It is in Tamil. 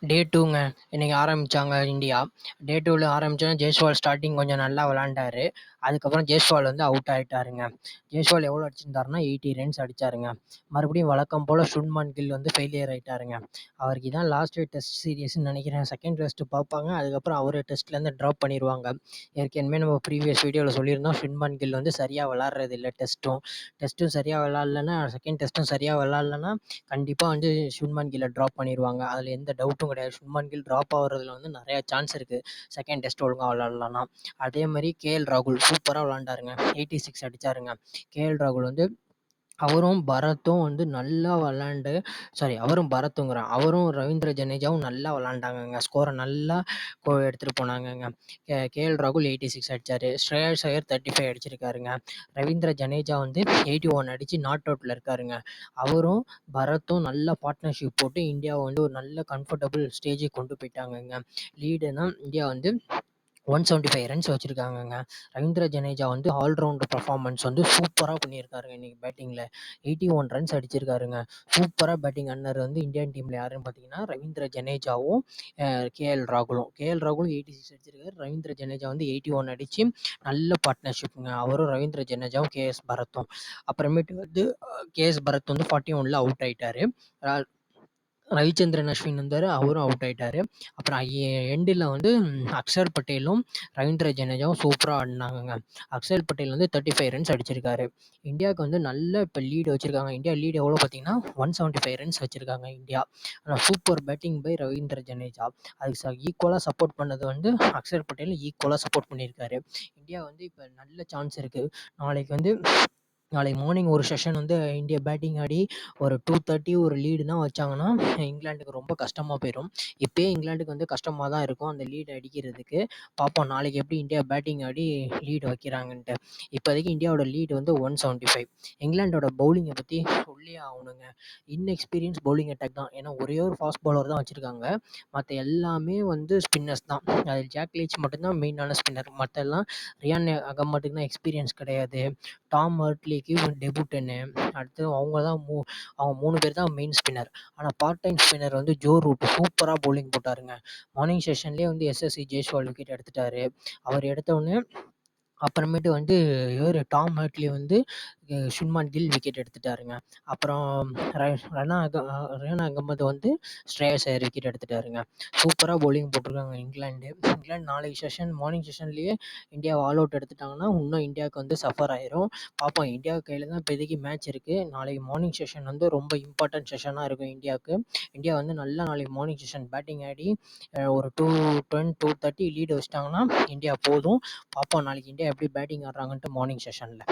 டே 2ங்க. இன்னைக்கு ஆரம்பிச்சாங்க இந்தியா. டே 2ல ஆரம்பிச்சோனே ஜெய்ஸ்வால் ஸ்டார்ட்டிங் கொஞ்சம் நல்லா விளையாண்டாரு. அதுக்கப்புறம் ஜெய்ஸ்வால் வந்து அவுட் ஆயிட்டாருங்க. ஜெய்ஸ்வால் எவ்வளோ அடிச்சிருந்தாருன்னா 80 ரன்ஸ் அடிச்சாருங்க. மறுபடியும் வழக்கம் போல சுப்மன் கில் வந்து ஃபெயிலியர் ஆயிட்டாருங்க. அவருக்கு இதான் லாஸ்ட் டெஸ்ட் சீரிஸ்ன்னு நினைக்கிறேன். செகண்ட் டெஸ்ட் பார்ப்பாங்க. அதுக்கப்புறம் அவரு டெஸ்ட்லேருந்து ட்ராப் பண்ணிடுவாங்க. ஏற்கனவே நம்ம ப்ரீவியஸ் வீடியோவில் சொல்லியிருந்தோம், சுப்மன் கில் வந்து சரியாக விளாட்றது இல்லை. டெஸ்ட்டும் சரியாக விளாட்லன்னா, செகண்ட் டெஸ்ட்டும் சரியாக விளாட்லன்னா கண்டிப்பாக வந்து சுப்மன் கில்லை ட்ராப் பண்ணிடுவாங்க. அதில் எந்த டவுட்டும் கிடையாது. சுப்மன் கில் ட்ராப் ஆகுறதுல வந்து நிறையா சான்ஸ் இருக்குது, செகண்ட் டெஸ்ட் ஒழுங்காக விளாட்லன்னா. அதே மாதிரி கேஎல் ராகுல் சூப்பராக விளாண்டாருங்க. 86 அடிச்சாருங்க. கேஎல் ராகுல் வந்து அவரும் பரத்தும் வந்து நல்லா விளாண்டு, அவரும் பரத்துங்கிறேன், அவரும் ரவீந்திர ஜடேஜாவும் நல்லா விளாண்டாங்கங்க. ஸ்கோரை நல்லா எடுத்துகிட்டு போனாங்கங்க. கேஎல் ராகுல் 86 அடிச்சாரு. ஸ்ரேயஸ் ஐயர் 35 அடிச்சிருக்காருங்க. ரவீந்திர ஜடேஜா வந்து 81 அடிச்சு நாட் அவுட்டில் இருக்காருங்க. அவரும் பரத்தும் நல்ல பார்ட்னர்ஷிப் போட்டு இந்தியாவை வந்து ஒரு நல்ல கம்ஃபர்டபுள் ஸ்டேஜுக்கு கொண்டு போயிட்டாங்கங்க. லீடுனா இந்தியா வந்து 175 ரன்ஸ் வச்சுருக்காங்கங்க. ரவீந்திர ஜடேஜா வந்து ஆல்ரவுண்டர் பர்ஃபார்மன்ஸ் வந்து சூப்பராக பண்ணியிருக்காருங்க. இன்றைக்கி பேட்டிங்கில் 81 ரன்ஸ் அடிச்சிருக்காருங்க. சூப்பராக பேட்டிங் ஆடினவர் வந்து இந்தியன் டீமில் யாருன்னு பார்த்தீங்கன்னா ரவீந்திர ஜடேஜாவும் கேஎல் ராகுலும். கேஎல் ராகுலும் 86 அடிச்சிருக்காரு. ரவீந்திர ஜடேஜா வந்து 81 அடித்து நல்ல பார்ட்னர்ஷிப்புங்க. அவரும் ரவீந்திர ஜடேஜாவும் கேஎஸ் பரத்தும். அப்புறமேட்டு வந்து கேஎஸ் பரத் வந்து 41ல் அவுட் ஆயிட்டாரு. ரவிச்சந்திரன் அஸ்வின் வந்தார், அவரும் அவுட் ஆயிட்டாரு. அப்புறம் எண்டில் வந்து அக்ஷர் பட்டேலும் ரவீந்திர ஜடேஜாவும் சூப்பராக ஆடினாங்கங்க. அக்ஷர் பட்டேல் வந்து 35 ரன்ஸ் அடிச்சிருக்காரு. இந்தியாவுக்கு வந்து நல்ல இப்போ லீடு வச்சுருக்காங்க. இந்தியா லீடு எவ்வளோ பார்த்தீங்கன்னா 175 ரன்ஸ் வச்சுருக்காங்க இந்தியா. ஆனால் super batting by Ravindra Jadeja. அதுக்கு ஈக்குவலாக சப்போர்ட் பண்ணது வந்து அக்ஷர் பட்டேல் ஈக்குவலாக சப்போர்ட் பண்ணியிருக்காரு. இந்தியா வந்து இப்போ நல்ல சான்ஸ் இருக்குது. நாளைக்கு மார்னிங் ஒரு செஷன் வந்து இந்தியா பேட்டிங் ஆடி ஒரு 230 ஒரு லீடுனா வச்சாங்கன்னா இங்கிலாந்துக்கு ரொம்ப கஷ்டமாக போயிடும். இப்போயே இங்கிலாந்துக்கு வந்து கஷ்டமாக தான் இருக்கும் அந்த லீடு அடிக்கிறதுக்கு. பார்ப்போம் நாளைக்கு எப்படி இந்தியா பேட்டிங் ஆடி லீடு வைக்கிறாங்கன்ட்டு. இப்போதைக்கு இந்தியாவோட லீடு வந்து 175. இங்கிலாண்டோட பவுலிங்கை பற்றி சொல்லியே ஆகணுங்க. இன்எக்ஸ்பீரியன்ஸ் பவுலிங் அட்டாக் தான். ஏன்னா ஒரே ஒரு ஃபாஸ்ட் பவுலர் தான் வச்சுருக்காங்க. மற்ற எல்லாமே வந்து ஸ்பின்னர்ஸ் தான். அதில் ஜாக் லீச் மட்டும்தான் மெயினான ஸ்பின்னர். மற்ற எல்லாம் ரியான் அகமதுக்கு தான் எக்ஸ்பீரியன்ஸ் கிடையாது. டாம் ஹர்ட்லிக்கு டெபுட்டனு. அடுத்து அவங்க 3 பேர் தான் மெயின் ஸ்பின்னர். ஆனால் பார்ட் டைம் ஸ்பின்னர் வந்து ஜோ ரூட் சூப்பராக பவுலிங் போட்டாருங்க. மார்னிங் செஷன்லேயே வந்து எஸ்எஸ்சி ஜெய்ஸ்வால் விக்கெட் எடுத்துட்டாரு. அவர் எடுத்தவுடனே அப்புறமேட்டு வந்து டாம் ஹர்ட்லி வந்து சுப்மன் கில் விக்கெட் எடுத்துட்டாருங்க. அப்புறம் ரியான் அகமது வந்து ஸ்ரேயஸ் ஐயர் விக்கெட் எடுத்துட்டாருங்க. சூப்பராக பவுலிங் போட்டிருக்காங்க இங்கிலாந்து. நாளைக்கு மார்னிங் செஷன்லேயே இந்தியாவை ஆல் அவுட் எடுத்துட்டாங்கன்னா இன்னும் இந்தியாவுக்கு வந்து சஃபர் ஆயிரும். பார்ப்போம். இந்தியா கையில் தான் இப்போதைக்கு மேட்ச் இருக்குது. நாளைக்கு மார்னிங் செஷன் வந்து ரொம்ப இம்பார்ட்டன்ட் செஷனாக இருக்கும் இந்தியாவுக்கு. இந்தியா வந்து நல்லா நாளைக்கு மார்னிங் செஷன் பேட்டிங் ஆடி ஒரு 230 லீடு வச்சிட்டாங்கன்னா இந்தியா போதும். பார்ப்போம் நாளைக்கு இந்தியா எப்படி பேட்டிங் ஆடுறாங்கன்ட்டு மார்னிங் செஷனில்.